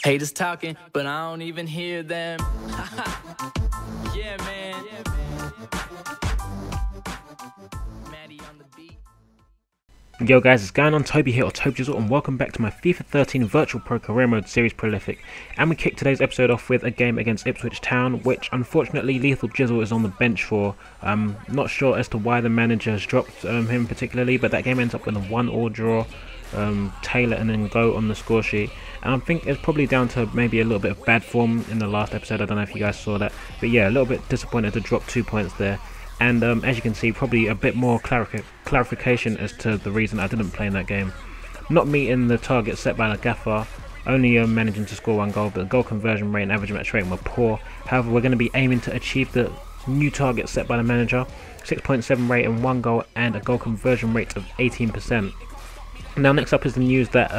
Haters talking, but I don't even hear them. Yeah, man. Maddie on the beat. Yo guys, it's going on, Toby here, or TBJZL, and welcome back to my FIFA 13 Virtual Pro Career Mode Series Prolific. And we kick today's episode off with a game against Ipswich Town, which unfortunately Lethal Jizzle is on the bench for. Not sure as to why the manager has dropped him particularly, but that game ends up with a 1-1 draw. Taylor and then go on the score sheet, and I think it's probably down to maybe a little bit of bad form in the last episode. I don't know if you guys saw that, but yeah, a little bit disappointed to drop 2 points there. And as you can see, probably a bit more clarification as to the reason I didn't play in that game. Not meeting the target set by the gaffer, only managing to score 1 goal, but the goal conversion rate and average match rating were poor. However, we're going to be aiming to achieve the new target set by the manager, 6.7 rate and 1 goal and a goal conversion rate of 18%. Now next up is the news that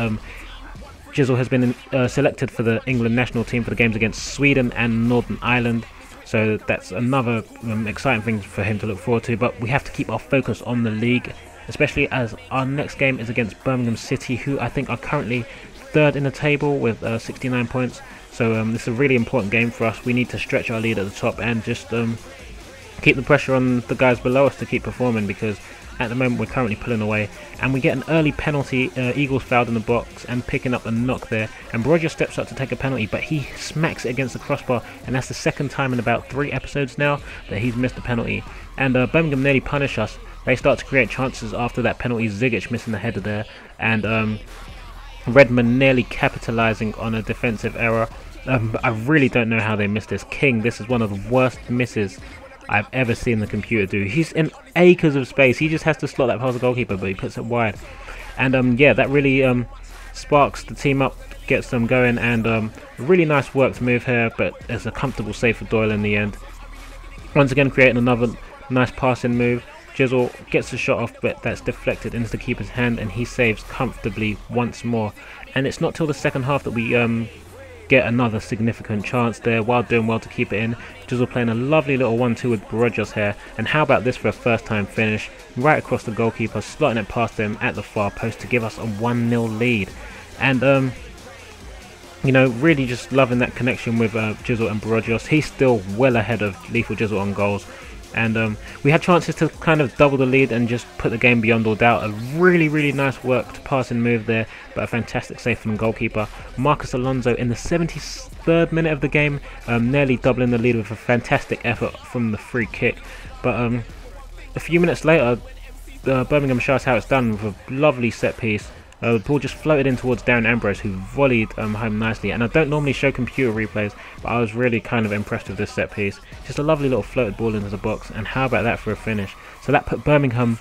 Jizzle has been selected for the England national team for the games against Sweden and Northern Ireland. So that's another exciting thing for him to look forward to, but we have to keep our focus on the league, especially as our next game is against Birmingham City, who I think are currently 3rd in the table with 69 points. So this is a really important game for us. We need to stretch our lead at the top and just keep the pressure on the guys below us to keep performing, because at the moment we're currently pulling away, and we get an early penalty. Eagles fouled in the box and picking up a knock there, and Roger steps up to take a penalty, but he smacks it against the crossbar, and that's the second time in about 3 episodes now that he's missed a penalty. And Birmingham nearly punish us. They start to create chances after that penalty, Zigic missing the header there, and Redmond nearly capitalising on a defensive error. I really don't know how they missed this. King, this is one of the worst misses I've ever seen the computer do. He's in acres of space. He just has to slot that past the goalkeeper, but he puts it wide. And yeah, that really sparks the team up, gets them going, and really nice work to move here, but it's a comfortable save for Doyle in the end. Once again, creating another nice passing move. Jizzle gets the shot off, but that's deflected into the keeper's hand, and he saves comfortably once more. And it's not till the second half that we get another significant chance there, while doing well to keep it in. Jizzle playing a lovely little 1-2 with Barojos here, and how about this for a first time finish, right across the goalkeeper, slotting it past him at the far post to give us a 1-0 lead. And you know, really just loving that connection with Jizzle and Barojos. He's still well ahead of Lethal Jizzle on goals, and we had chances to kind of double the lead and just put the game beyond all doubt. A really nice worked passing move there, but a fantastic save from the goalkeeper. Marcus Alonso in the 73rd minute of the game, nearly doubling the lead with a fantastic effort from the free kick. But a few minutes later, Birmingham shows how it's done with a lovely set piece. The ball just floated in towards Darren Ambrose, who volleyed home nicely. And I don't normally show computer replays, but I was really kind of impressed with this set piece. Just a lovely little floated ball into the box, and how about that for a finish? So that put Birmingham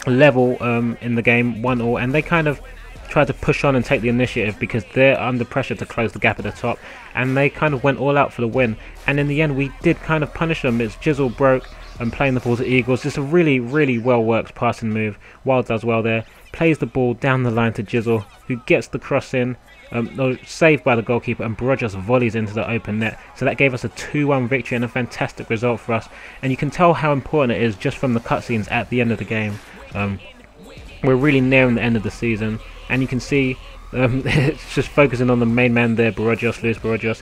level in the game, 1-1, and they kind of tried to push on and take the initiative because they're under pressure to close the gap at the top, and they kind of went all out for the win. And in the end, we did kind of punish them. It's Jizzle broke and playing the ball to Eagles. Just a really well worked passing move. Wild does well there. Plays the ball down the line to Jizzle, who gets the cross in, saved by the goalkeeper, and Barojos volleys into the open net. So that gave us a 2-1 victory and a fantastic result for us. And you can tell how important it is just from the cutscenes at the end of the game. We're really nearing the end of the season, and you can see it's just focusing on the main man there, Barojos, Luis Barojos.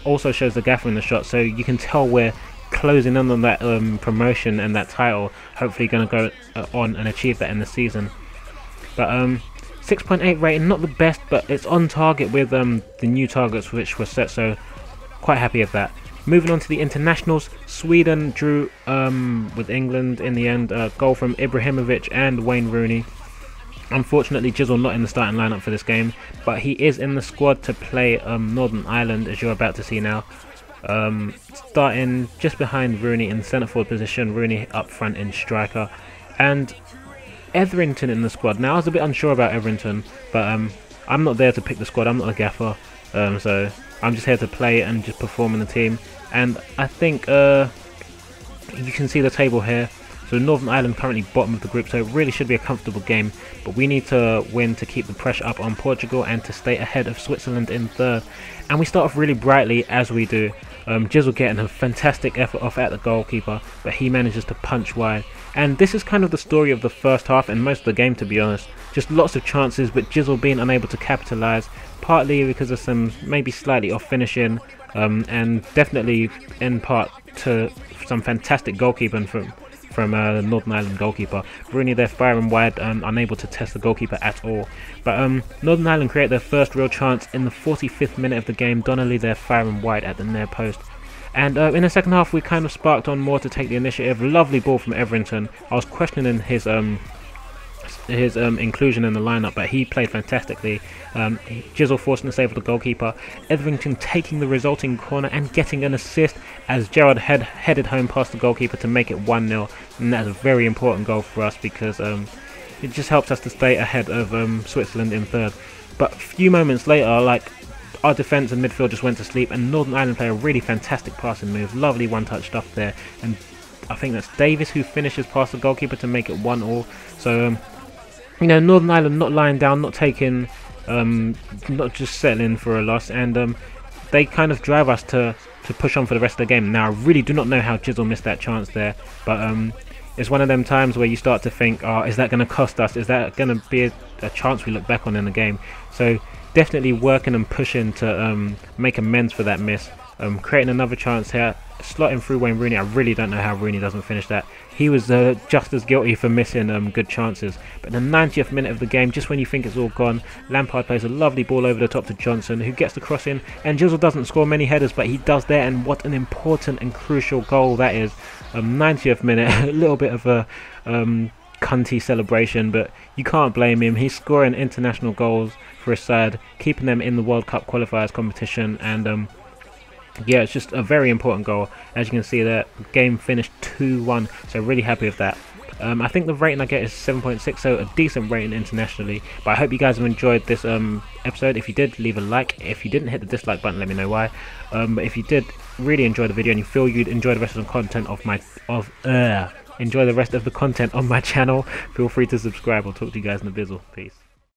Also shows the gaffer in the shot, so you can tell we're closing in on that promotion and that title. Hopefully going to go on and achieve that in the season. But 6.8 rating, not the best, but it's on target with the new targets which were set, so quite happy with that. Moving on to the internationals, Sweden drew with England in the end. Goal from Ibrahimovic and Wayne Rooney. Unfortunately, Jizzle not in the starting lineup for this game, but he is in the squad to play Northern Ireland, as you're about to see now. Starting just behind Rooney in the centre forward position, Rooney up front in striker, and Etherington in the squad. Now I was a bit unsure about Etherington, but I'm not there to pick the squad, I'm not a gaffer, so I'm just here to play and just perform in the team. And I think you can see the table here. So Northern Ireland currently bottom of the group, so it really should be a comfortable game, but we need to win to keep the pressure up on Portugal and to stay ahead of Switzerland in 3rd. And we start off really brightly as we do. Jizzle getting a fantastic effort off at the goalkeeper, but he manages to punch wide. And this is kind of the story of the first half and most of the game, to be honest. Just lots of chances, but Jizzle being unable to capitalise, partly because of some maybe slightly off finishing, and definitely in part to some fantastic goalkeeping from Northern Ireland goalkeeper. Rooney there firing wide, unable to test the goalkeeper at all. But Northern Ireland create their first real chance in the 45th minute of the game. Donnelly there firing wide at the near post. And in the second half we kind of sparked on more to take the initiative. Lovely ball from Everington. I was questioning his inclusion in the lineup, but he played fantastically. Jizzle forcing the save of the goalkeeper, Everington taking the resulting corner and getting an assist as Gerrard headed home past the goalkeeper to make it 1-0, and that's a very important goal for us because it just helps us to stay ahead of Switzerland in third. But a few moments later, like, our defence and midfield just went to sleep, and Northern Ireland play a really fantastic passing move. Lovely one-touch stuff there, and I think that's Davis who finishes past the goalkeeper to make it 1-1. So you know, Northern Ireland not lying down, not taking, not just settling for a loss, and they kind of drive us to push on for the rest of the game. Now, I really do not know how Jizzle missed that chance there, but it's one of them times where you start to think, oh, is that going to cost us? Is that going to be a chance we look back on in the game? So definitely working and pushing to make amends for that miss. Creating another chance here, slotting through Wayne Rooney. I really don't know how Rooney doesn't finish that. He was just as guilty for missing good chances. But in the 90th minute of the game, just when you think it's all gone, Lampard plays a lovely ball over the top to Johnson, who gets the cross in, and Jizzle doesn't score many headers, but he does there, and what an important and crucial goal that is. 90th minute, a little bit of a cunty celebration, but you can't blame him. He's scoring international goals for his side, keeping them in the World Cup qualifiers competition, and yeah, it's just a very important goal. As you can see there, game finished 2-1, so really happy with that. I think the rating I get is 7.6, so a decent rating internationally. But I hope you guys have enjoyed this episode. If you did, leave a like. If you didn't, hit the dislike button, let me know why. But if you did really enjoy the video and you feel you'd enjoy the rest of the content of my enjoy the rest of the content on my channel, feel free to subscribe. I'll talk to you guys in a bizzle. Peace.